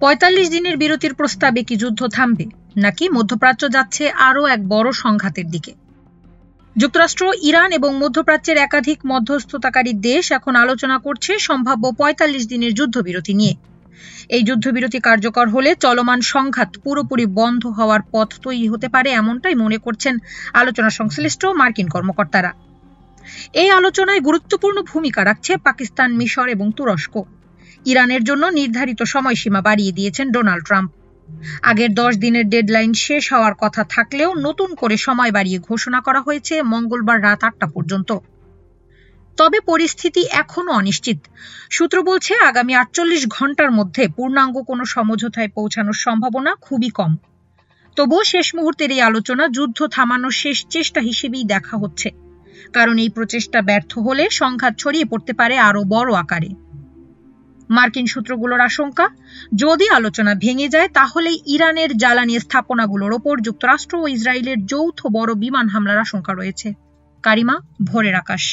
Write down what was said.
৪৫ দিনের বিরতির প্রস্তাবে কি যুদ্ধ থামবে, নাকি মধ্যপ্রাচ্য যাচ্ছে আরও এক বড় সংঘাতের দিকে? যুক্তরাষ্ট্র, ইরান এবং মধ্যপ্রাচ্যের একাধিক মধ্যস্থতাকারী দেশ এখন আলোচনা করছে সম্ভাব্য ৪৫ দিনের যুদ্ধবিরতি নিয়ে। এই যুদ্ধবিরতি কার্যকর হলে চলমান সংঘাত পুরোপুরি বন্ধ হওয়ার পথ তৈরি হতে পারে, এমনটাই মনে করছেন আলোচনা সংশ্লিষ্ট মার্কিন কর্মকর্তারা। এই আলোচনায় গুরুত্বপূর্ণ ভূমিকা রাখছে পাকিস্তান, মিশর এবং তুরস্ক। ইরানের জন্য নির্ধারিত সময়সীমা বাড়িয়ে দিয়েছেন ডোনাল্ড ট্রাম্প। আগের 10 দিনের ডেডলাইন শেষ হওয়ার কথা থাকলেও নতুন করে সময় বাড়িয়ে ঘোষণা করা হয়েছে মঙ্গলবার রাত 8টা পর্যন্ত। তবে পরিস্থিতি এখনো অনিশ্চিত। সূত্র বলছে আগামী 48 ঘন্টার মধ্যে পূর্ণাঙ্গ কোনো সমঝোতায় পৌঁছানোর সম্ভাবনা খুবই কম। তবুও শেষ মুহূর্তের এই আলোচনা যুদ্ধ থামানোর শেষ চেষ্টা হিসেবেই দেখা হচ্ছে, কারণ এই প্রচেষ্টা ব্যর্থ হলে সংঘাত ছড়িয়ে পড়তে পারে আরো বড় আকারে। মার্কিন সূত্রগুলোর আশঙ্কা, যদি আলোচনা ভেঙে যায় তাহলে ইরানের জ্বালানি স্থাপনাগুলোর ওপর যুক্তরাষ্ট্র ও ইসরায়েলের যৌথ বড় বিমান হামলার আশঙ্কা রয়েছে। কারিমা, ভোরের আকাশ।